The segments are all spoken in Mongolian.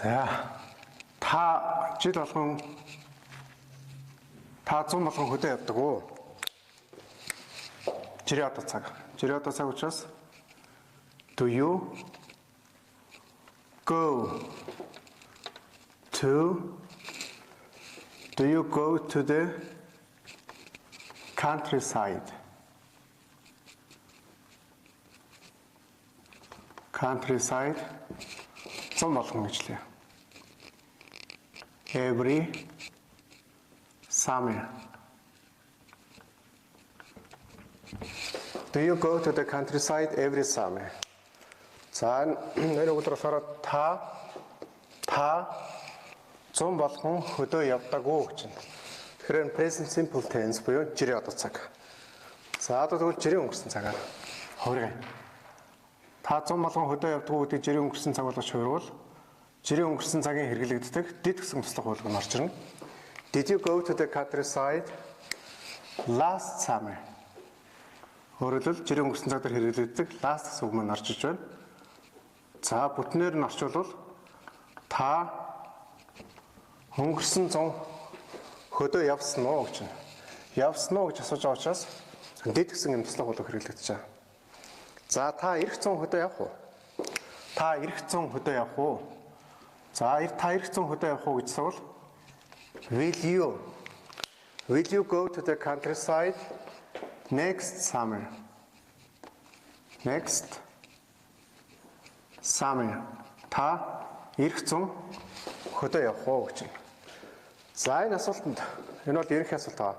За та жил болгон та 100 болгон хөдөө явдаг уу? Жирийн одоо цаг. Жирийн одоо цаг учраас do you go to the countryside? Countryside 100 болгон гэжлээ. Every summer. Do you go to the countryside every summer? За энэ үгээр болохоор та 100 болгон хөдөө явдаг уу гэж байна. Тэгэхээр present simple tense буюу жирийн одоо цаг. За одоо тэгвэл жирийн өнгөрсөн цагаар хувиргая. Та 100 болгон хөдөө явдаг уу гэдэг жирийн өнгөрсөн цаг болгож хувирвал жирийн өнгөрсөн цагийн хэрэглэгддэг did гэсэн туслах болгон орж ирнэ. Did you go to the countryside last summer? Өөрөлдөл жирийн өнгөрсөн цаг дээр хэрэглэгддэг last гэсэн үг маань орж иж байна. За бүтнээр нь орчуулвал та өнгөрсөн 100 хөдөө явсан уу гэж байна. Явсан уу гэж асууж байгаа учраас did гэсэн юм туслах болгон хэрэглэгдэж байгаа. За та ирэх 100 хөдөө явах уу? Та ирэх 100 хөдөө явах уу? За та ирэх 100 хөдөө явах уу гэж асуувал Will you go to the countryside next summer? Next summer. Та ирэх 100 хөдөө явах уу гэж байна. За энэ асуултанд энэ бол ерөнхий асуулт аа.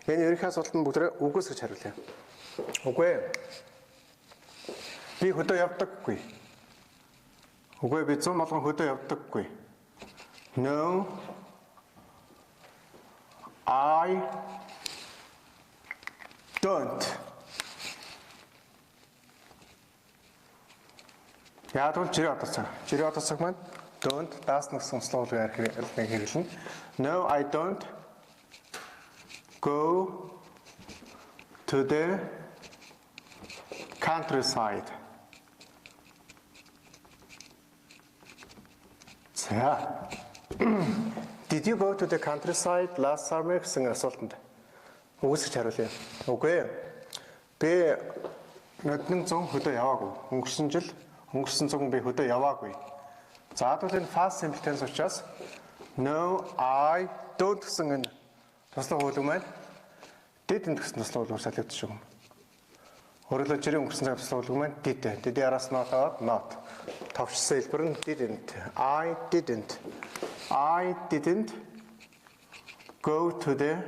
Энэ ерөнхий асуултанд бүгд үгээс гэж хариулъя. Үгүй ээ. Би хөдөө явдаггүй. Үгүй би 100 болгон хөдөө явдаггүй. No, I don't. Яг л жирийн одоо цаг. Жирийн одоо цаг маань don't даасна гэсэн условлыг хэрэглэнэ. No, I don't go to the countryside. За. Did you go to the countryside last summer гэсэн асуултанд үгүйсгэж хариулъя. Үгүй ээ. Би нөднөн 100 хөдөө яваагүй. Өнгөрсөн 100 би хөдөө яваагүй. За тэгвэл энэ past simple tense учраас no, I don't гэсэн энэ туслах хууль маань didn't гэсэн туслах хуулиар солигдчих юм. Өөрөлдөө жирийн өнгөрсөн цаг туслах хууль маань did. Did араас not аваад not. Товчсон хэлбэр нь didn't. I didn't go to the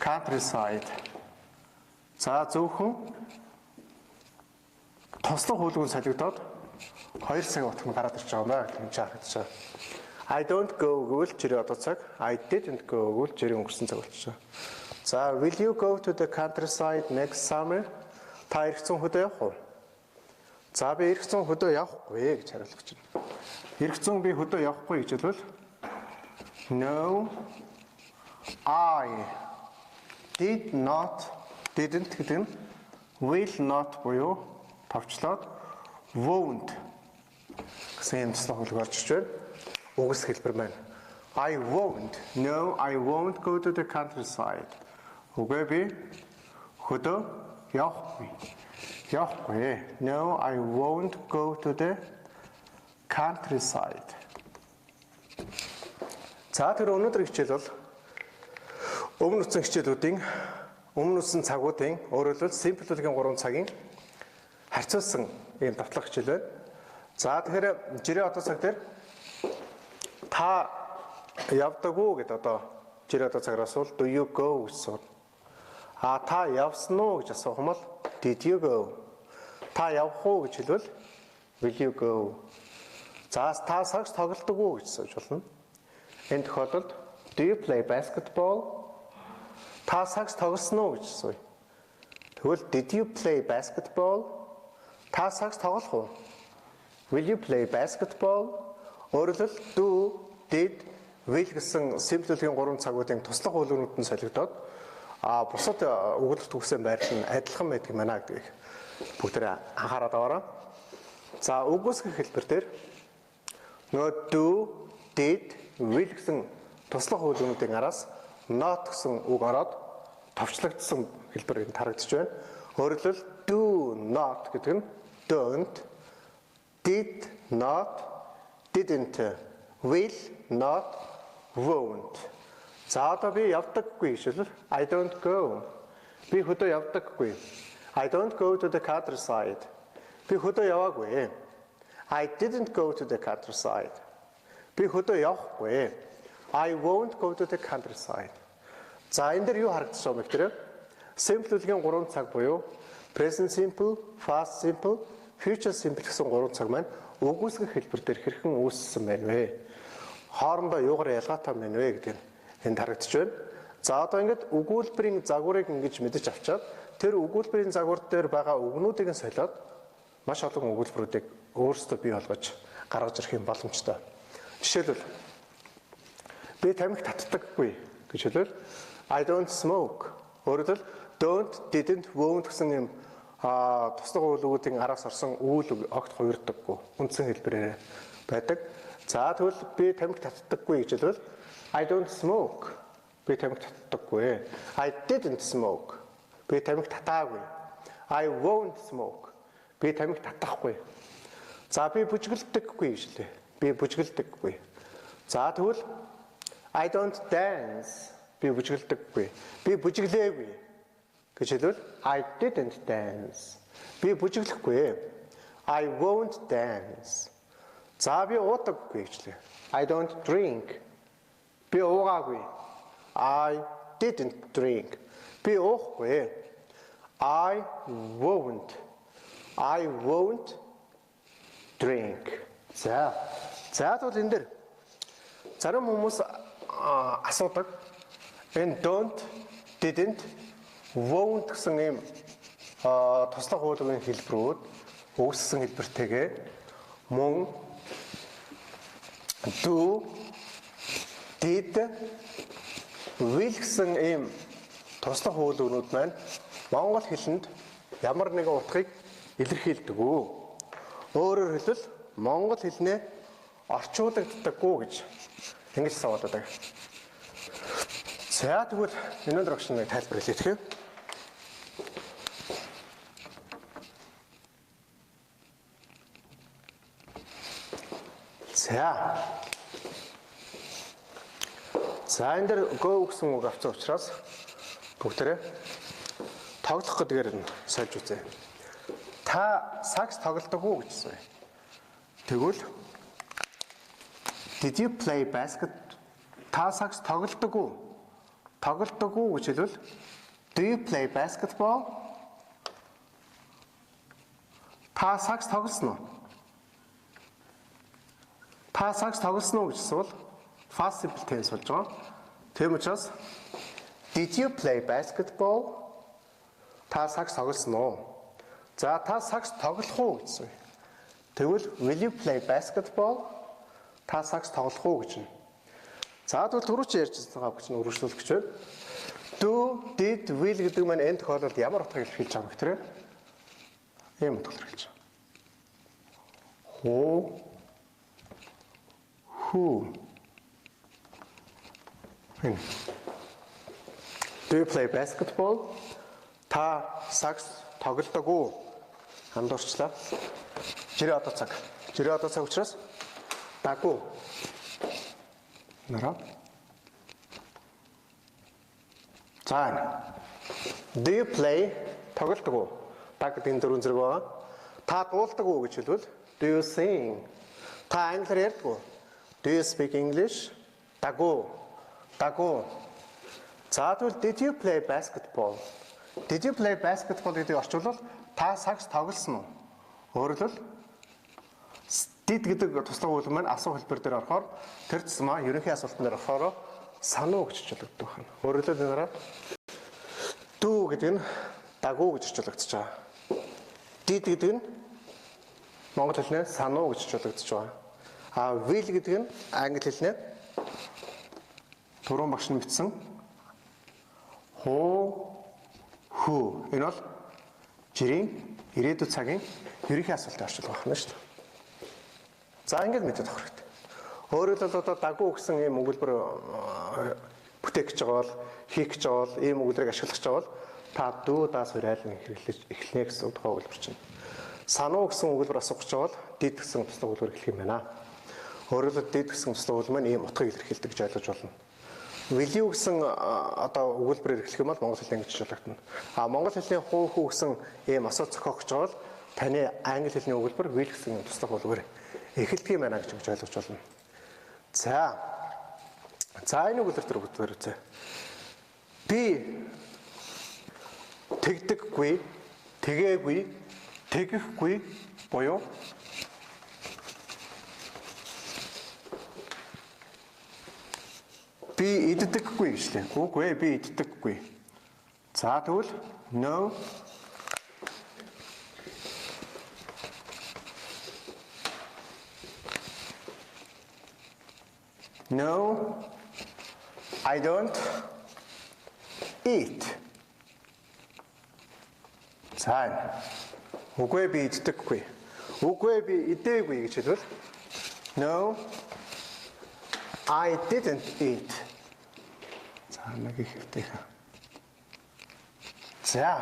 countryside. За зөвхөн туслах хуулийг солигдоод 2 цаг утганд гараад ирж байгаа юм байна гэж харагдаж байна. I don't go гэвэл жирийн одоо цаг, I didn't go гэвэл жирийн өнгөрсөн цаг болчихсон. За will you go to the countryside next summer? Та ирэх 100 хөдөө явах уу? За би ирэх 100 хөдөө явахгүй гэж хариулах гэж байна. Ирэх 100 би хөдөө явахгүй гэж хэлвэл No, I didn't гэдэг нь will not буюу товчлоод won't гэсэн юм туслах хөлөг орж ирж байна. Үгс хэлбэр маань I won't. No, I won't go to the countryside. Үгүй би хөдөө явахгүй. No, I won't go to the countryside. За тэр өнөөдрийн хичээл бол өмнө үтсэн хичээлүүдийн өмнө үтсэн цагуудын өөрөлдөл simple үгийн 3 цагийн харьцуулсан ийм давтлах хичээл байна. За тэгэхээр жирийн одоо цаг дээр та явдаг уу гэдээ одоо жирийн одоо цагаар асуул do you go гэж асуув. Та явсан уу гэж асуух юм бол did you go? Та явах уу гэж хэлвэл will you go? За та сагс тоглодог уу гэж асууж болно. Энэ тохиолдолд do you play basketball? Та сагс тоглосон уу гэж асууя. Тэгвэл did you play basketball? Та сагс тоглох уу? Will you play basketball? Өөрөлдөл do, did, will гэсэн simple үгийн 3 цагуудын туслах хуулиудад нь солигдоод бусад өгүүлбэрт төгсөн байрлал нь адилхан байдаг мана гэдгийг бүгдээ анхаарал аваарай. За үгүйсгэх хэлбэр дээр нөгөө do, did, will гэсэн туслах хуулиудын араас not гэсэн үг ороод товчлогдсон хэлбэр энд харагдаж байна. Өөрөөр хэлбэл do not гэдэг нь don't, did not, didn't, will not, won't. За одоо би явдаггүй шил. I don't go. Би хөдөө явдаггүй. I don't go to the countryside. Би хөдөө яваагүй. I didn't go to the countryside. Би хөдөө явахгүй. I won't go to the countryside. За энэ дээр юу харагдаж байгаа юм бэ? Simple үлгийн 3 цаг буюу present simple, past simple, future simple гэсэн 3 цаг маань үгүйсгэх хэлбэр дээр хэрхэн үүссэн байна вэ? Хоорондоо юугаар ялгаатай байна вэ гэдэг нь энд харагдаж байна. За одоо ингээд өгүүлбэрийн загварыг ингэж мэдэж авчаад тэр өгүүлбэрийн загвар дээр байгаа үгнүүдийг нь солиод маш олон өгүүлбэрүүдийг өөрсдөө бий болгож гаргаж ирэх юм боломжтой. Жишээлбэл би тамхи татдаггүй гэж хэлвэл I don't smoke. Өөрөөр хэлбэл don't, didn't, won't гэсэн юм туслах өгүүлбэрүүдийн араас орсон үйл огт хувирдаггүй. Үндсэн хэлбэрээр байдаг. За тэгвэл би тамхи татдаггүй гэж хэлвэл I don't smoke. Би тамхи татдаггүй. I didn't smoke. Би тамхи татаагүй. I won't smoke. Би тамхи татахгүй. За би бүжгэлдэггүй гэж лээ. Би бүжгэлдэггүй. За тэгвэл I don't dance. Би бүжгэлдэггүй. Би бүжиглээгүй гэж хэлвэл I didn't dance. Би бүжиглэхгүй. I won't dance. За би уудаггүй гэж лээ. I don't drink. Би уугаагүй. I didn't drink. Би уухгүй. I won't drink. За тэгвэл энэ дэр зарим хүмүүс асуудаг. Энэ don't, didn't, won't гэсэн юм туслах хуулбарын хэлбэрүүд үүссэн хэлбэртэйгээ мөн do, did, will гэсэн ийм туслах хуулбарууд маань монгол хэлэнд ямар нэгэн утгыг илэрхийлдэг үү? Өөрөөр хэлбэл монгол хэлнээ орчуулагддаггүй гэж ингэж саваадаг. За тэгвэл өнөөдөр огш нэг тайлбар хэлье тэгэхээр. За энэ дэр go гэсэн үг авсан учраас бүгдээрээ тоглох гэдгээр нь сольж үзье. Та сакс тоглодог уу гэжсэн. Тэгвэл Did you play basket? Та сакс тоглодог уу? Тоглодог уу гэж хэлвэл Do you play basketball? Та сакс тоглосон уу? Та сакс тоглосон уу гэж асуувал past simple tense болж байгаа. Тийм учраас Did you play basketball? Та сакс тоглосон уу? За та сакс тоглох уу гэсэн. Тэгвэл will you play basketball? Та сакс тоглох уу гэж. За тэгвэл түрүү чи ярьж байгаа гэж үргэлжлүүлэх чинь do, did, will гэдэг маань энэ тохиолдолд ямар утгыг илэрхийлж байгаа юм гэхээр ийм утгаар хэлж байгаа. Who. Do you play basketball? Та сакс тоглодог уу? Андуурчлаа. Жирээ одоо цаг. Жирээ одоо цаг учраас дагуу. Нара. За. Do you play? Тоглодог уу? Даг гэдэг дөрвөн зэрэг байгаа. Та дуулдаг уу гэж хэлвэл do you sing? Та англиар ярьдаг уу? Do you speak English? Дагуу. Дагуу. За тэгвэл did you play basketball? Did you play basketball гэдгийг орчуулбал та сакс тоглосон уу? Өөрөөр хэлбэл did гэдэг туслах үйлдэл маань асуу хэлбэр дээр орохоор тэр тусмаа ерөнхий асуултан дээр орохоор сануу гэж хэлэгддэг байна. Өөрөөр хэлбэл энэгээр do гэдэг нь дагуу гэж хэлэгдэж байгаа. Did гэдэг нь монгол хэлнээр сануу гэж хэлэгдэж байгаа. А will гэдэг нь англи хэлнээр түрүүн багш нь бичсэн who. Энэ бол жирийн ирээдүйн цагийн ерөнхий асуултын орчуулга байна шүү дээ. За ингэж мэдээд авах хэрэгтэй. Өөрөөр хэлбэл одоо дагуу гэсэн ийм өгүүлбэр бүтээх гэж байгаа бол хийх гэж байгаа бол ийм өгүүлбэрийг ашиглах гэж байгаа бол та дүү даас хураалан хэрэглэж эхлэнэ гэсэн тухай өгүүлбэр чинь. Сануу гэсэн өгүүлбэр асуух гэж байгаа бол дид гэсэн туслах өгүүлбэр хэлэх юм байна. Өөрөөр хэлбэл дид гэсэн туслах өгүүлбэр маань ийм утгыг илэрхийлдэг гэж ойлгож болно. Will you гэсэн одоо өгүүлбэрээр эхлэх юм бол монгол хэлний ингэж ойлгогдно. Монгол хэлний хуу хүү гэсэн ийм асуу зохиох гэж байгаа бол таны англи хэлний өгүүлбэр will гэсэн туслах өгүүлбэр эхэлдэг юм байна гэж ойлгож болно. За энэ өгүүлбэр төр бүгдээр үзье. Би тэгдэггүй, тэгээгүй, тэгэхгүй буюу би иддэггүй гэж лээ. Үгүй ээ, би иддэггүй. За тэгвэл no No, I don't eat. За. Үгүй би иддэггүй. Үгүй би идээгүй гэж хэлвэл No, I didn't eat. За нэг ихтэй. За.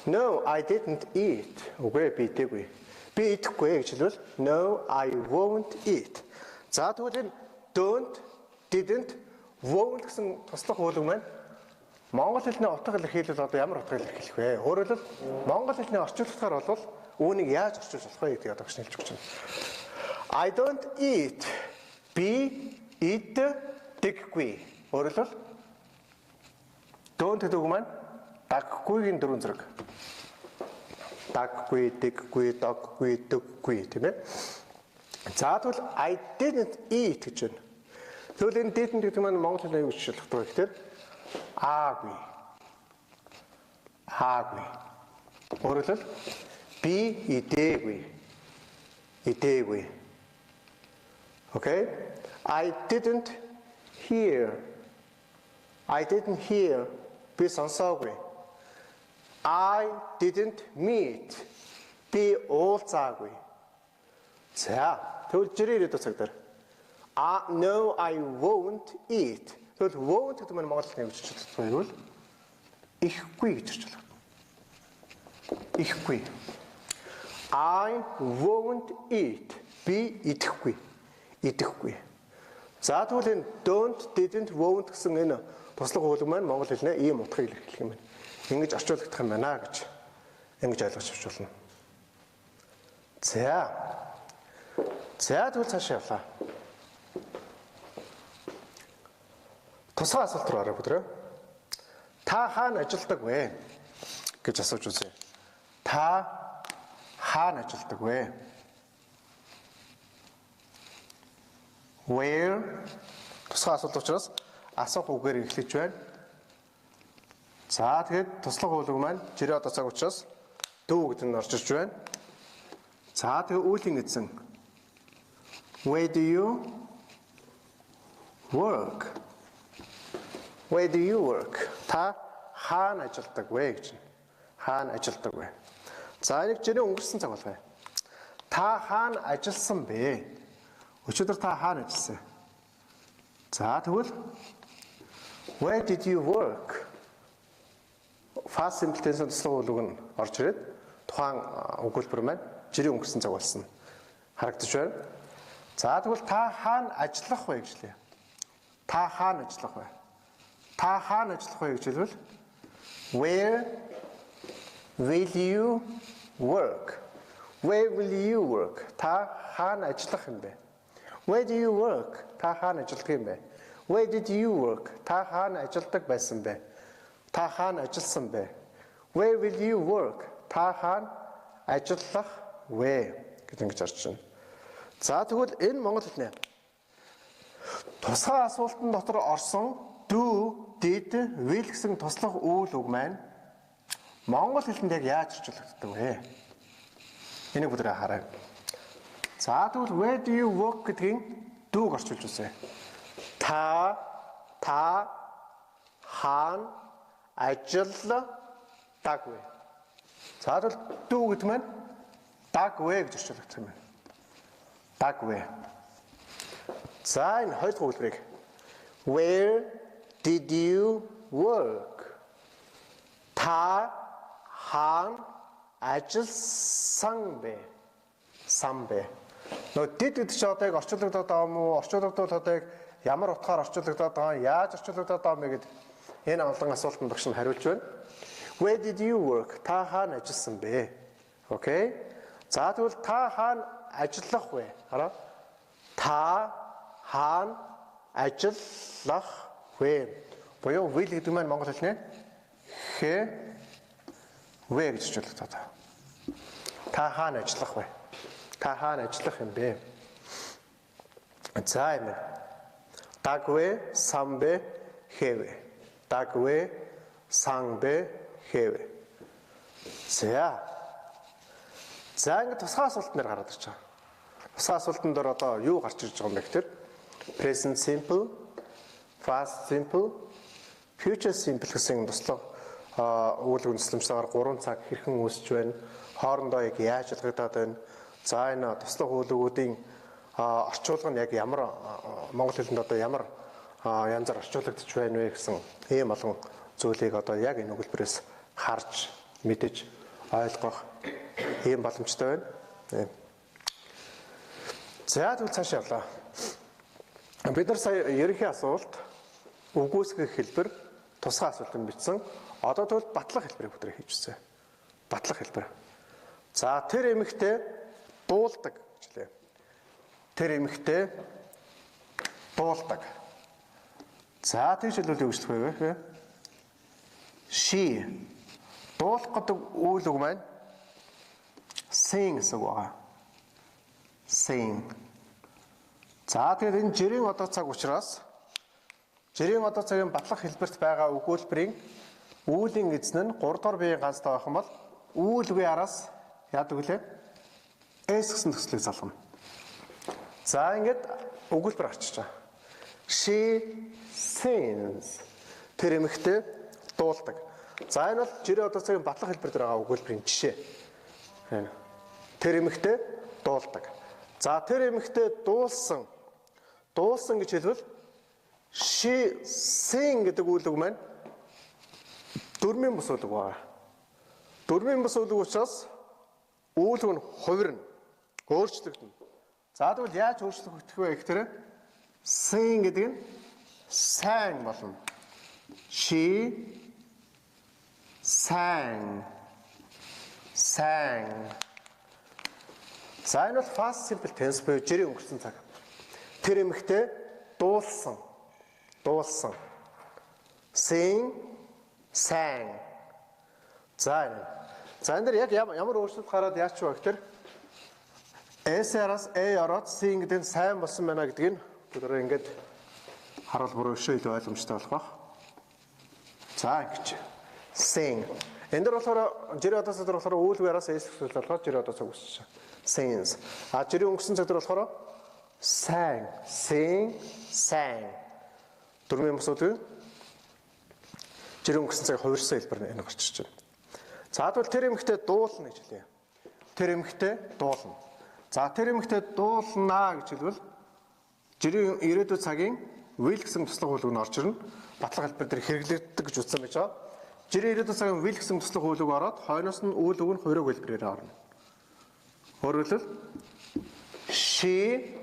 No, I didn't eat. Үгүй би идээгүй. Би идэхгүй гэж хэлвэл No, I won't eat. За тэгвэл don't, didn't, won't гэсэн туслах өгүүлбэр маань монгол хэлний утга илэрхийлэл одоо ямар утга илэрхийлэх вэ? Өөрөөр хэлбэл монгол хэлний орчуулгатаар бол үүнийг яаж орчуулж болох вэ гэдгийг одоо хэлж өгч байна. I don't eat. Би иддэггүй. Өөрөөр хэлбэл don't гэдэг үг маань даггүйгийн дөрвөн зэрэг. Даггүй, дэггүй, доггүй, дэггүй тийм ээ. За тэгвэл I didn't eat гэж байна. Тэгвэл энэ didn't гэдэг маань монгол хэлний юу гэж хэлэх вэ гэхээр аагүй. Аагүй. Өөрөөр хэлбэл би идээгүй. Идээгүй. Okay? I didn't hear. I didn't hear. Би сонсоогүй. I didn't meet. Би уулзаагүй. За, тэгвэл жирийн ирээдүйн цаг дээр. No, I won't eat. Тэгвэл won't гэдэг нь монгол хэлний үгч хэлбэл ихгүй гэж хэлж байна. Ихгүй. I won't eat. Би идэхгүй. Идэхгүй. За тэгвэл энэ don't, didn't, won't гэсэн энэ туслах өгүүлбэр маань монгол хэлнээ ийм утгыг илэрхийлэх юм байна. Ингэж орчуулагдах юм байна гэж ингэж ойлгож авч болно. За тэгвэл цаашаа явлаа. Тусгай асуулт руу ороо бүдрээ. Та хаана ажилладаг вэ? гэж асууж үзье. Та хаана ажилладаг вэ? Where? Тусгай асуулт учраас асуух үгээр эхлэж байна. За тэгээд туслах өгүүлбэр маань жирийн одоо цаг учраас дүү гэдэг нь орж ирж байна. За тэгээд үүлийн эзэн Where do you work? Where do you work? Та хаана ажилладаг вэ гэж. Хаана ажилладаг вэ? За нэг жирийн өнгөрсөн цаг болгоё. Та хаана ажилласан бэ? Өчигдөр та хаана ажилласан? За тэгвэл Where did you work? Past simple tense туслах өгүүлбэр нь орж ирээд тухайн өгүүлбэр маань жирийн өнгөрсөн цаг болсон харагдаж байна. За тэгвэл та хаана ажиллах вэ гэж лээ. Та хаана ажиллах вэ? Та хаана ажиллах вэ гэж хэлвэл Where will you work? Where will you work? Та хаана ажиллах юм бэ? Where do you work? Та хаана ажилладаг юм бэ? Where did you work? Та хаана ажилладаг байсан бэ? Та хаана ажилласан бэ? Where will you work? Та хаана ажиллах вэ? гэж ингэж орж байна. За тэгвэл энэ монгол хэлний тусгай асуултан дотор орсон do, did, will гэсэн туслах үйл үг маань монгол хэлэнд яг яаж орчуулагддаг вэ? Энийг бүгдээ хараа. За тэгвэл where do you work гэдгийг do-г орчуулж үзье. Та хаана ажилладаг вэ? За тэгвэл do гэдэг маань даг вэ гэж орчуулагдсан юм байна. Даг вэ. За энэ хоёр дахь үйлдвэрийг Where did you work? Та хаана ажилласан бэ? Сан бэ. Нөгөө did гэдэг чинь одоо яг орчуулагдаад байгаа юм уу? Орчуулагдвал одоо яг ямар утгаар орчуулагдаад байгаа юм? Яаж орчуулагдаад байгаа юм бэ гэдэг энэ олон асуултанд багш нь хариулж байна. Where did you work? Та хаана ажилласан бэ? Окей. За тэгвэл та хаана ажиллах вэ? Хараа. Та хаана ажиллах вэ? Буюу will гэдэг маань монгол хэлнэ. Вэ гэж хэлдэг та. Та хаана ажиллах вэ? Та хаана ажиллах юм бэ? За юм. Дагвэ, самбэ, хэвэ. Дагвэ, самбэ, хэвэ. За. За ингэ тусгай асуулт нэр гараад ирж байгаа. Тусгай асуултанд дээр одоо юу гарч ирж байгаа юм бэ гэхээр present simple, past simple, future simple гэсэн туслах үйл үндэслэмжтэйгээр 3 цаг хэрхэн үүсэж байна? Хоорондоо яг яаж ялгагдаад байна? За энэ туслах үйлдвэрүүдийн орчуулга нь яг ямар монгол хэлэнд одоо ямар янзаар орчуулагдж байна вэ гэсэн ийм олон зүйлийг одоо яг энэ өгүүлбэрээс харж мэдэж ойлгох ийм боломжтой байна. За тэгвэл цааш явлаа. Бид нар сая ерөнхий асуулт үгүйсгэх хэлбэр тусгай асуултанд бичсэн. Одоо тэгвэл батлах хэлбэрийг бүдрээ хийжсэн. Батлах хэлбэр. За тэр эмэгтэй дуулдаг гэж лээ. Тэр эмэгтэй дуулдаг. За тийш хэлбэл юу гэж хэлэх вэ? She дуулах гэдэг үйл үг маань sing гэсэн үг байна. Sing. За тэгэхээр энэ жирийн одоо цаг учраас жирийн одоо цагийн батлах хэлбэрт байгаа өгүүлбэрийн үүлийн эзэн нь 3 дахь биеийн ганцтай байх юм бол үүлгүй араас яадаг вүлээ? S гэсэн төслийг залгана. За ингээд өгүүлбэр гарчиж байгаа. She sings. Тэр эмэгтэй дуулдаг. За энэ бол жирийн одоо цагийн батлах хэлбэр дээр байгаа өгүүлбэрийн жишээ. Тэр эмэгтэй дуулдаг. За тэр эмэгтэй дуулсан. Дуулсан гэж хэлбэл she sing гэдэг үйл үг маань дөрмийн бус үйл үг байна. Дөрмийн бус үйл үг учраас үйл үг нь хувирна. Өөрчлөгдөнө. За тэгвэл яаж өөрчлөгдөх вэ гэхээр sing гэдэг нь sang болно. She sang. Sang. За энэ бол past simple tense буюу жирийн өнгөрсөн цаг. Тэр эмэгтэй дуулсан. Дуулсан. Sing, sang. За энэ. За энэ яг ямар өөрчлөлт гараад яач вэ гэхээр S-аас A ороод sing гэдэг нь сайн болсон байна гэдгийг бүгдээ ингээд харуул буруу өшөө илүү ойлгомжтой болох баг. За ингэж. Sing. Энд дөр болохоор жирийн одоо цаг дээр болохоор үйлгээрээс S гэсэн болохоор жирийн одоо цаг үсэж байна. Sings. А жирийн өнгөрсөн цаг дээр болохоор sang, sing, sang. Дөрмийн бус үйл жирийн өнгөрсөн цагийн хувирсан хэлбэр энэ гарч ирж байна. За тэгвэл тэр эмэгтэй дуулна гэж хэлье. Тэр эмэгтэй дуулна. За тэр эмэгтэй дуулнаа гэж хэлбэл жирийн ирээдүйн цагийн will гэсэн туслах үйл үг нь орж ирнэ. Батлах хэлбэр дээр хэрэглэгддэг гэж үзсэн байж байгаа. Жирийн ирээдүйн цагийн will гэсэн туслах үйл үг ороод хойноос нь үйл үг нь хувираг хэлбэрээр орно. Өөрөөр хэлбэл she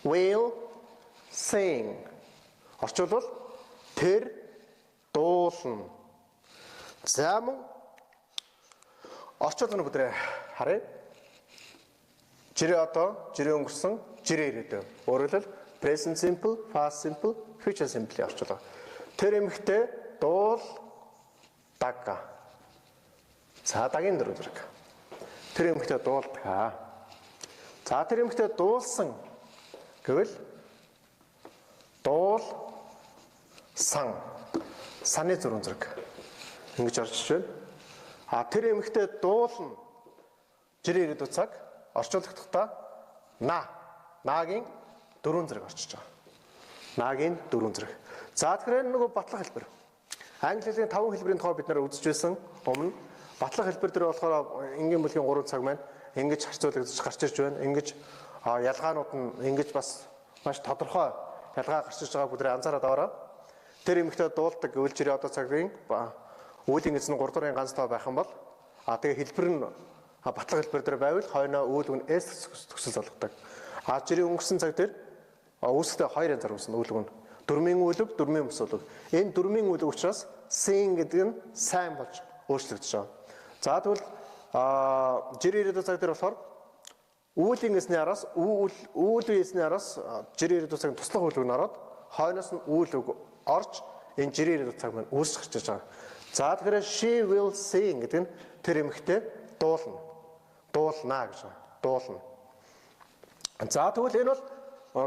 will sing. Орчуулбал тэр дуулна. За мөн орчуулгын бүдрээ харъя. Жирийн одоо, жирийн өнгөрсөн, жирийн ирээдүйн. Өөрөөр хэлбэл present simple, past simple, future simple орчуулга. Тэр эмэгтэй дуулдаг. За дагийн дөрөв зэрэг. Тэр эмэгтэй дуулдаг. За тэр эмэгтэй дуулсан гэвэл дуулсан. Саны зургийн зэрэг. Ингэж орж иж байна. А тэр эмэгтэй дуулна. Жирийн ирээдүйн цаг орчуулгахдаа нагийн дөрвөн зэрэг орчиж байгаа. Нагийн дөрвөн зэрэг. За тэгэхээр энэ нөгөө батлах хэлбэр. Англи хэлний 5 хэлбэрийн тухай бид нэр үзэж байсан. Өмнө батлах хэлбэр дээр болохоор энгийн бүлгийн 3 цаг маань ингэж харьцуулагдаж гарч ирж байна. Ингэж ялгаанууд нь ингэж бас маш тодорхой ялгаа гарч иж байгааг бүгд анзаараад аваарай. Тэр эмэгтэй дуулдаг үйл жирийн одоо цагийн үүлийн эзэн 3 дуурын ганц тоо байх юм бол тэгээ хэлбэр нь батлах хэлбэр дээр байвал хойноо үйл үг нь S төгсөл залгадаг. Жирийн өнгөрсөн цаг дээр үүсэлтэй 2 янзаар үүснэ үйл үг нь. Дөрмийн үйл үг, дөрмийн бус үйл үг. Энэ дөрмийн үйл үг учраас sing гэдэг нь сайн болж өөрчлөгдөж байгаа. За тэгвэл жирийн ирээдүйн цаг дээр болохоор үүлийн эзний араас үүлийн эзний араас жирийн ирээдүйн цагийн туслах үйл үг нь ороод хойноос нь үйл үг орж энэ жирийн ирээдүйн цаг маань үүсэж гарч байгаа. За тэгэхээр she will sing гэдэг нь тэр эмэгтэй дуулна гэж байна. Дуулна. За тэгвэл энэ бол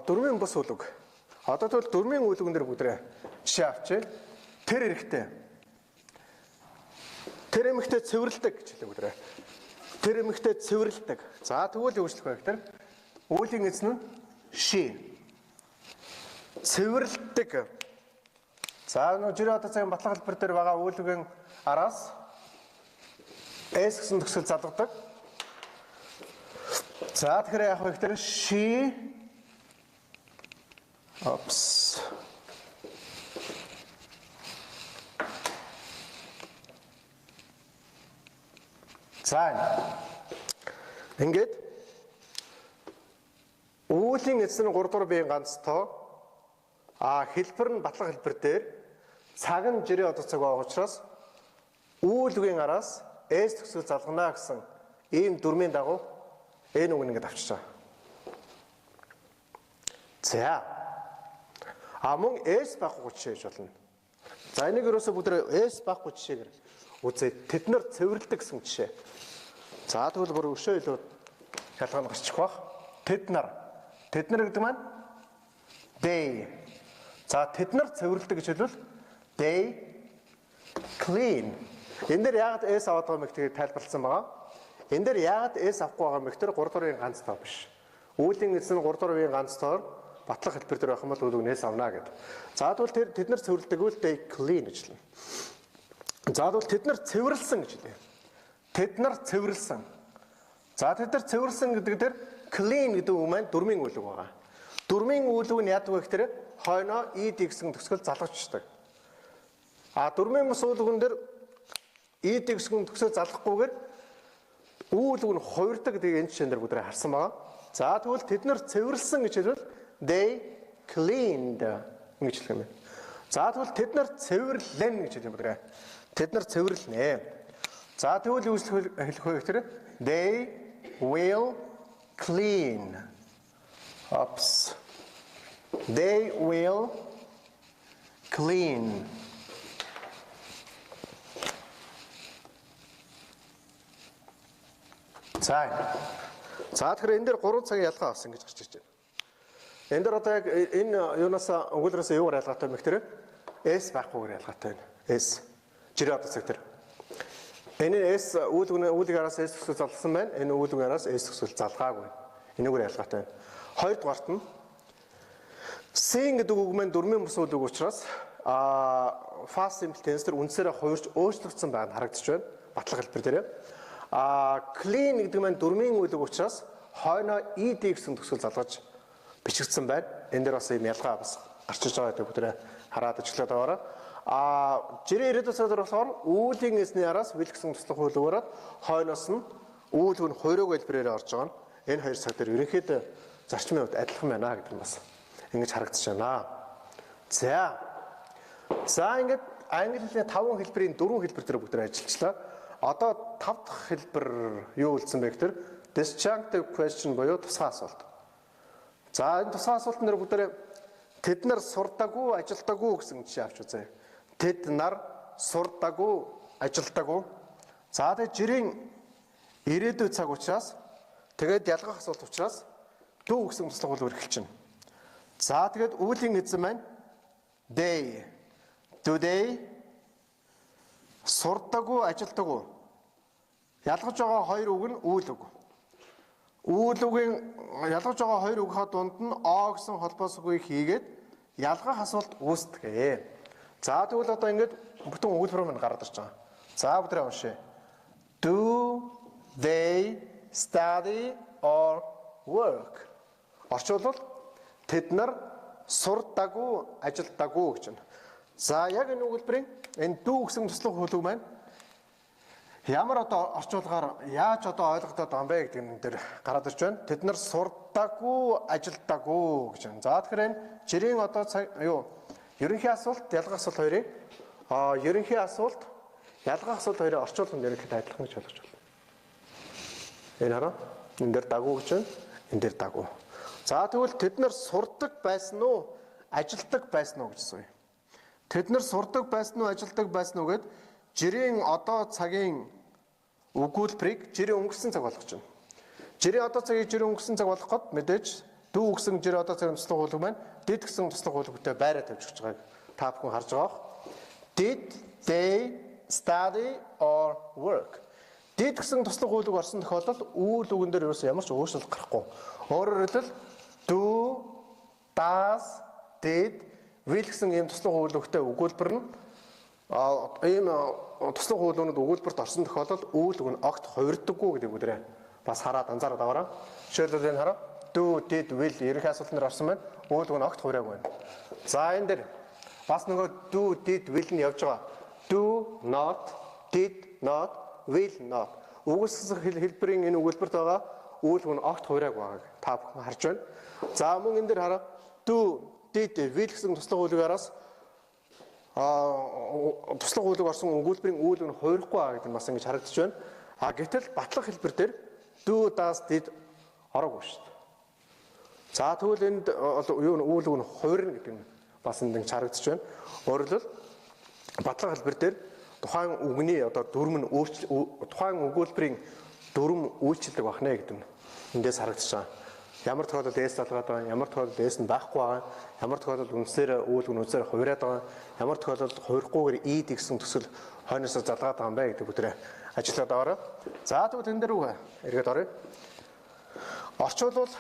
дөрмийн бус үйл үг. Одоо тэгвэл дөрмийн үйл үгэн дээр бүгдээ жишээ авчээ. Тэр эрэхтэй. Тэр эмэгтэй цэвэрлдэг гэж хэлээ бүгдээ. Тэр эмэгтэй цэвэрлдэг. За тэгвэл юу гэж хэлэх вэ гэхээр үүлийн эзэн нь she. Цэвэрлдэг. За нөө жирийн одоо цагийн батлах хэлбэр дээр байгаа үйл үгийн араас S гэсэн төгсгөл залгадаг. За тэгэхээр яах вэ гэхээр she За ингээд үүлийн эзэн 3 дугаар биеийн ганц тоо хэлбэр нь батлах хэлбэр дээр цаг нь жирийн одоо цаг байгаа учраас үйл үгийн араас S төгсгөл залгана гэсэн ийм дүрмийн дагуу энэ үг нэгэд авчиж байгаа. За мөн S байхгүй жишээ гэж болно. За энийг ерөөсөө бүгд S байхгүй жишээгээр үзээ. Тэд нар цэвэрлдэг гэсэн жишээ. За тэгвэл бүр өшөө илүү ялгаа нь гарчих واخ. Тэд нар гэдэг маань they. За тэд нар цэвэрлдэг гэж хэлвэл they clean. Энэ дээр яагаад S аваад байгаа юм гэдгийг тайлбарласан байгаа. Энэ дээр яагаад S авахгүй байгаа юм гэхээр 3 дуурын ганц тоо биш. Үүлийн эзэн 3 дуурын ганц тоор батлах хэлбэр дээр байх юм бол үл үгнээс авна гэдэг. За тэгвэл тэд нар цэвэрлдэг үл they clean гэж хэлнэ. За тэгвэл тэд нар цэвэрлсэн гэж хэлээ. Тэд нар цэвэрлсэн. За тэд нар цэвэрлсэн гэдэг дээр clean гэдэг үг маань дөрмийн үйл үг байгаа. Дөрмийн үйл үг нь яадаг вэ гэхээр хойноо ed гэсэн төгсгөл залгавчдаг. Дөрмийн бус үйл үгэн дээр ed гэсэн төгсгөл залгахгүйгээр үйл үг нь хувирдаг гэдэг энэ жишээн дээр бүгд харсан байгаа. За тэгвэл тэд нар цэвэрлсэн гэж хэлвэл they cleaned ингэж хэлэх юм байна. За тэгвэл тэд нар цэвэрлэн гэж хэлэх юм байна. Тэд нар цэвэрлэнэ. За тэгвэл юу хэлэх вэ гэхээр they will clean. They will clean. За тэгэхээр энэ дээр 3 цагийн ялгаа авсан гэж гарч ирж байна. Энэ дээр одоо яг энэ юунаас өгүүлрээс юугаар ялгаатай юм бэ гэхээр S байхгүйгээр ялгаатай байна. S жирийн одоо цаг дээр. Энэ S үүлэг араас S төгсгөл залгасан байна. Энэ үүлэг араас S төгсгөл залгаагүй. Энэгээр ялгаатай байна. Хоёрдугаарт нь sing гэдэг үг маань дөрмийн бус үйл үг учраас past simple tense дээр үндсээрээ хувирч өөрчлөгдсөн байна харагдаж байна. Батлах хэлбэр дээр. Clean гэдэг маань дөрмийн үйл үг учраас хойноо ed гэсэн төгсгөл залгаж бичигдсэн байна. Энэ дээр бас юм ялгаа бас гарч иж байгаа гэдэг бүгд хараад ажиллаад байгаараа. Жирийн ирээдүйн цаг дээр болохоор үүлийн эзний араас will гэсэн туслах үйл өгөөрөд хойноос нь үйл үг нь хуйрог хэлбэрээр орж байгаа нь энэ хоёр цаг дээр ерөнхийдөө зарчмын хувьд адилхан байна гэдэг нь бас ингэж харагдаж байна. За ингээд англи хэлний 5 хэлбэрийн 4 хэлбэр дээр бүгд ажиллачлаа. Одоо 5 дахь хэлбэр юу үлдсэн бэ гэхээр disjunctive question буюу тусгай асуулт. За энэ тусгай асуултан дээр бүгд тэд нар сурдаггүй, ажилдаггүй гэсэн жишээ авч үзье. Тэд нар сурдаггүй, ажилдаггүй. За тэгээд жирийн ирээдүйн цаг учраас тэгээд ялгах асуулт учраас дүү гэсэн туслах үйл эхэлж байна. За тэгээд үүлийн эзэн маань they. Do they сурдаггүй, ажилдаггүй. Ялгаж байгаа хоёр үг нь үйл үг. Үйл үгийн ялгаж байгаа хоёр үгийнхаа дунд нь о гэсэн холбоос үгийг хийгээд ялгах асуулт үүсдэг. За тэгвэл одоо ингээд бүтэн өгүүлбэр маань гараад ирж байгаа. За бүгдээ уншъя. Do they study or work? Орчуулбал тэд нар сурдаггүй, ажилдаггүй гэж байна. За яг энэ өгүүлбэрийн энэ дүү гэсэн туслах хөлөг маань ямар одоо орчуулгаар яаж одоо ойлгогдоод байгаа юм бэ гэдэг юм дээр гараад ирж байна. Тэд нар сурдаггүй, ажилдаггүй гэж байна. За тэгэхээр энэ жирийн одоо ерөнхий асуулт, ялгаа асуулт хоёрыг ерөнхий асуулт, ялгаа асуулт хоёрыг орчуулганд ерөнхийдөө адилхан гэж ойлгож байна. Энэ хараа. Энэ дээр дагуу гэж байна. Энэ дээр дагуу. За тэгвэл тэд нар сурдаг байсан уу, ажилдаг байсан уу гэж асууя. Тэд нар сурдаг байсан уу, ажилдаг байсан уу гэд жирийн одоо цагийн өгүүлбэрийг жирийн өнгөрсөн цаг болгож байна. Жирийн одоо цагийг жирийн өнгөрсөн цаг болгоход мэдээж дүү гэсэн жирийн одоо цагийн туслах хуулбар маань did гэсэн туслах хуулбартай байраа тавьж өгч байгааг та бүхэн харж байгаа. Did they study or work? Did гэсэн туслах хуулбар орсон тохиолдолд үйл үгэн дээр ерөөсөө ямар ч өөрчлөлт гарахгүй. Өөрөөр хэлбэл do, does, did, will гэсэн ийм туслах хуулбартай өгүүлбэр нь ийм туслах хуулбарууд өгүүлбэрт орсон тохиолдолд үйл үг нь огт хувирдаггүй гэдэг үгээрээ бас хараад анзаараад аваарай. Жишээлбэл энэ хараа. Do, did, will ерөнхий асуултанд орсон байна. Үйл үг нь огт хувираагүй байна. За энэ дээр бас нөгөө do, did, will нь явж байгаа. Do not, did not, will not. Үгүйсгэх хэлбэрийн энэ өгүүлбэрт байгаа үйл үг нь огт хувираагүй байгааг та бүхэн харж байна. За мөн энэ дээр хараа. Do, did, will гэсэн туслах хуулбараас туслах хуулийг орсон өгүүлбэрийн үйл үг нь хувирахгүй байгаа гэдэг нь бас ингэж харагдаж байна. Гэтэл батлах хэлбэр дээр do, does, did ороогүй шүү дээ. За тэгвэл энд үйл үг нь хувирна гэдэг нь бас энд харагдаж байна. Өөрөөр хэлбэл батлах хэлбэр дээр тухайн үгний одоо дүрм нь тухайн өгүүлбэрийн дүрм үйлчлдэг бахнэ гэдэг нь эндээс харагдаж байна. Ямар тохиолдолд S залгаад байгаа, ямар тохиолдолд S нь байхгүй байгаа, ямар тохиолдолд үнсээр үйл үг нь үнсээр хувираад байгаа, ямар тохиолдолд хувирахгүйгээр ид гэсэн төсөл хойноосоо залгаад байгаа юм бэ гэдэг бүгдээ ажиллаад аваарай. За тэгвэл энэ дээр үг эргээд оръё. Орчуулбал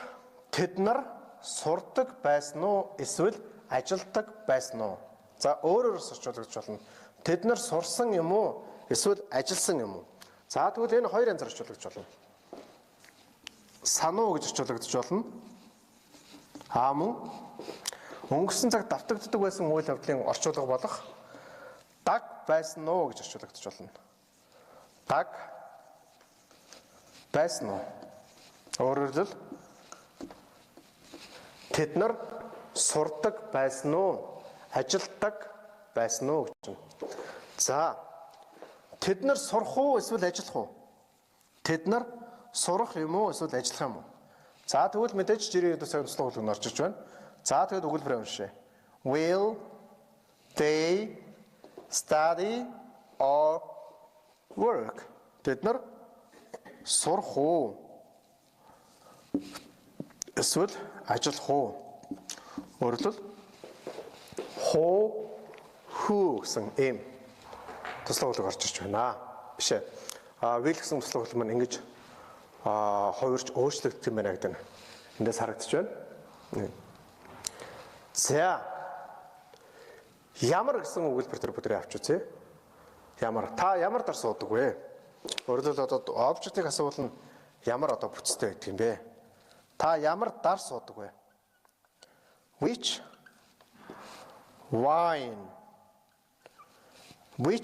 тэд нар сурдаг байсан уу эсвэл ажилдаг байсан уу? За өөрөөр орчуулж болно. Тэд нар сурсан юм уу эсвэл ажилласан юм уу? За тэгвэл энэ хоёр янзаар орчуулж болно. Сануу гэж орчуулагдж болно. Мөн өнгөрсөн цаг давтагддаг байсан үйл явдлын орчуулга болох даг байсан уу гэж орчуулагдж болно. Даг байсан уу? Өөрөөр хэлбэл тэд нар сурдаг байсан уу? Ажилдаг байсан уу гэж байна. За тэд нар сурах уу эсвэл ажиллах уу? Тэд нар сурах юм уу эсвэл ажиллах юм уу? За тэгвэл мэдээж жирийн туслах хуулбар нь орж иж байна. За тэгэд өгүүлбэрээ уншъя. Will they study or work? Тэд нар сурах уу? Эсвэл ажиллах уу? Өөрөлдөл who гэсэн эм туслах хуулбар орж иж байна. Биш ээ. Will гэсэн туслах хуулбар маань ингэж хувирч өөрчлөгдөх юм байна гэдэг нь эндээс харагдаж байна. За ямар гэсэн өгүүлбэр төр бүдрээ авч үзье. Ямар та ямар дар суудаг вэ? Өөрөлдөл одоо обжектыг асуувал нь ямар одоо бүтцтэй байдаг юм бэ? Та ямар дар суудаг вэ? Which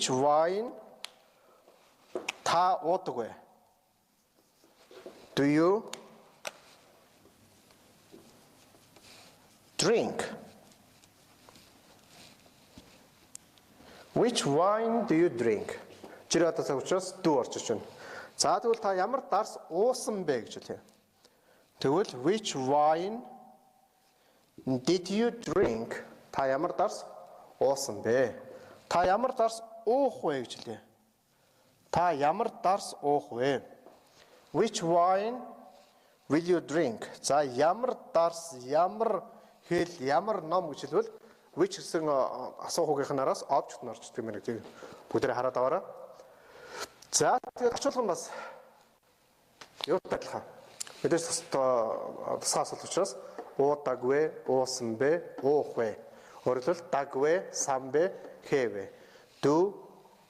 wine та уудаг вэ? Do you drink? Which wine do you drink? Жирийн одоо цаг учраас do орж иж байна. За тэгвэл та ямар дарс уусан бэ гэж хэлээ. Тэгвэл which wine did you drink? Та ямар дарс уусан бэ? Та ямар дарс уух вэ гэж хэлээ. Та ямар дарс уух вэ? Which wine will you drink? За ямар дарс, ямар хэл, ямар ном гэж хэлвэл which гэсэн асуухын араас object нь орчдөг юм байна. Бүгдээ хараад аваарай. За тэгээд орчуулгын бас юутай адилхан. Мэдээж тусгай асуулт учраас уудагвэ, уусан бэ, уух вэ. Өөрөлдөл дагвэ, сан бэ, хэвэ. Do,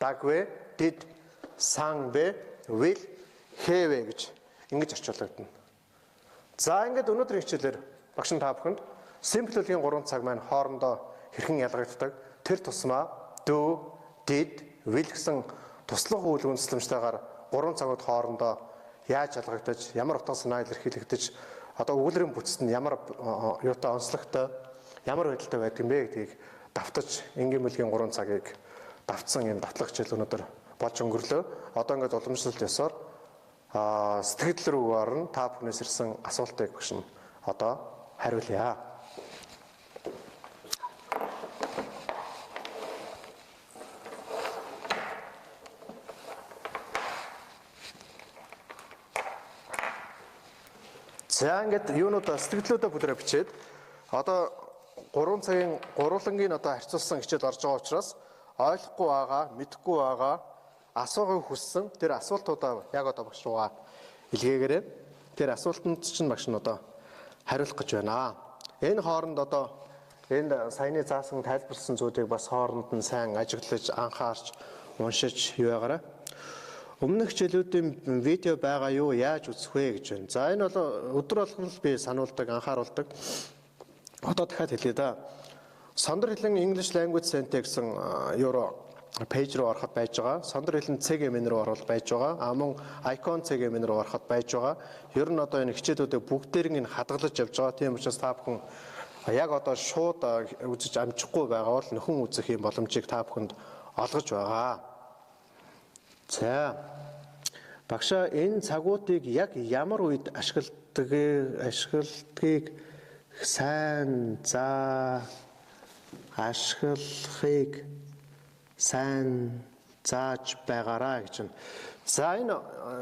дагвэ, did, сан бэ, will, хэвэ гэж ингэж орчуулагдана. За ингээд өнөөдрийн хичээлээр багш та бүхэнд Simple-ийн 3 цаг маань хоорондоо хэрхэн ялгагддаг? Тэр тусмаа do, did, will гэсэн туслах үйл үндэслэмжтэйгээр 3 цагууд хоорондоо яаж ялгагдаж, ямар утга санаа илэрхийлэгдэж, одоо өгүүлбэрийн бүтцэд нь ямар юутай онцлогтой, ямар байдалтай байдаг юм бэ гэдгийг давтаж, энгийн мөлгийн 3 цагийг давтсан юм давтлах хичээл өнөөдөр болж өнгөрлөө. Одоо ингээд уламжлалт ёсоор сэтгэл рүү орно. Та бүхнээс ирсэн асуултыг багш нь одоо хариулъя. За ингээд юунуудаа сэтгэлдлүүдээ бүлрээ бичээд одоо 3 цагийн гурвангийн одоо харьцуулсан хичээл орж байгаа учраас ойлгохгүй байгаа, мэдэхгүй байгаа, асуугыг хүссэн тэр асуултуудаа яг одоо багш руугаа илгээгээрэй. Тэр асуултанд чинь багш нь одоо хариулах гэж байна. Энэ хооронд одоо энэ саяны заасан тайлбарлсан зүйлийг бас хооронд нь сайн ажиглаж, анхаарч, уншиж юу ягаарай. Өмнөх хичээлүүдийн видео байгаа юу, яаж үзэх вэ гэж байна. За энэ бол өдөр болгон би сануулдаг, анхааруулдаг. Одоо дахиад хэлье да. Сондөр хэлэн English Language Center гэсэн юу пэйж руу ороход байж байгаа. Сондөр хэлэн CGM руу орол байж байгаа. Мөн Icon CGM руу ороход байж байгаа. Ер нь одоо энэ хичээлүүдийг бүгдээрийг нь хадгалж явж байгаа. Тийм учраас та бүхэн яг одоо шууд үзэж амжихгүй байгаа бол нөхөн үзэх юм боломжийг та бүхэнд олгож байгаа. За. Багшаа энэ цагуудыг яг ямар үед ашигладгийг сайн ашиглахыг сайн зааж байгаараа гэж байна. За энэ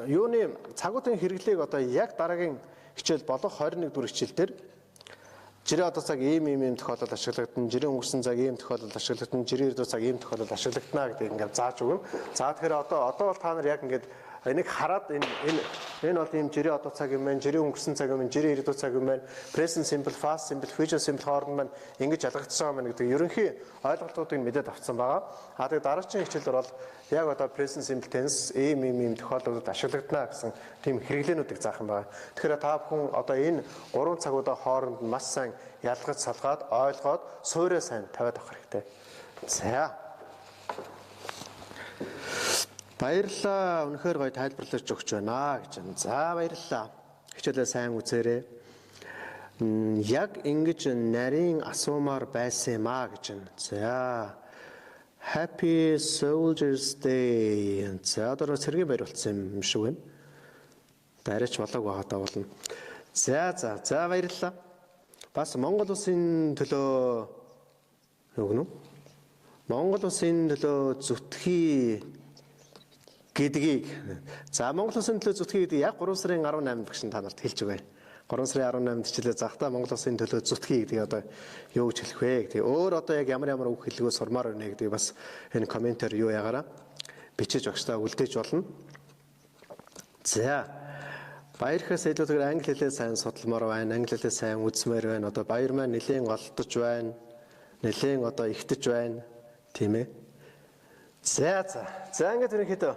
юуны цагуудын хэрэглээг одоо яг дараагийн хичээл болох 21 дугаар хичээл дээр жирийн одоо цаг ийм тохиолдолд ашиглагдана, жирийн өнгөрсөн цаг ийм тохиолдолд ашиглагдана, жирийн ирдүү цаг ийм тохиолдолд ашиглагдана гэдэг ингээд зааж өгнө. За тэгэхээр одоо бол та нар яг ингээд энийг хараад энэ бол ийм жирийн одоо цаг юм байна, жирийн өнгөрсөн цаг юм байна, жирийн ирдүү цаг юм байна, present simple, past simple, future simple хооронд маань ингэж ялгагдаж байгаа мэн гэдэг ерөнхий ойлголтуудыг мэдээд авцсан байгаа. Тэгээд дараагийн хичээлээр бол яг одоо present simple tense ийм тохиолдлуудад ашиглагдана гэсэн тийм хэрэглээнүүдийг заах юм байна. Тэгэхээр та бүхэн одоо энэ 3 цагуудаа хооронд маш сайн ялгаж салгаад ойлгоод суурьаа сайн тавиад авах хэрэгтэй. За. Баярлалаа. Үнэхээр гоё тайлбарлаж өгч байна гэж байна. За баярлалаа. Хичээлээ сайн үзээрэй. Яг ингэж нарийн асуумаар байсан юм аа гэж байна. За. Happy Soldiers Day. За одоо цэргийн баяр болсон юм шиг байна. Барьж болоог байгаадаа болно. За баярлалаа. Бас Монгол улсын төлөө өгнө. Монгол улсын төлөө зүтгэе гэдгийг. За Монгол улсын төлөө зүтгэе гэдэг яг 3 сарын 18-нд багш та нарт хэлж өгье. 3 сарын 18-нд хичээлээ заахтаа Монгол улсын төлөө зүтгэе гэдэг одоо юу гэж хэлэх вэ гэдэг. Өөр одоо яг ямар үг хэллэгөө сурмаар байна гэдэг бас энэ комментээр юу ягаараа бичиж багштай үлдээж болно. За баярхаас илүүтэйгээр англи хэлээ сайн судалмаар байна. Англи хэлээ сайн үзмээр байна. Одоо баяр маань нэлийн голдож байна. Нэлийн одоо ихтэж байна. Тийм ээ. За ингээд ерөнхийдөө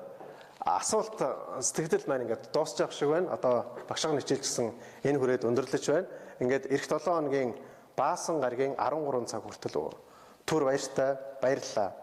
асуулт сэтгэл маань ингээд дуусчих шиг байна. Одоо багшаа хичээлжсэн энэ хүрээд өндөрлөж байна. Ингээд эх 7 хоногийн баасан гарагийн 13 цаг хүртэл түр баяртай баярлалаа.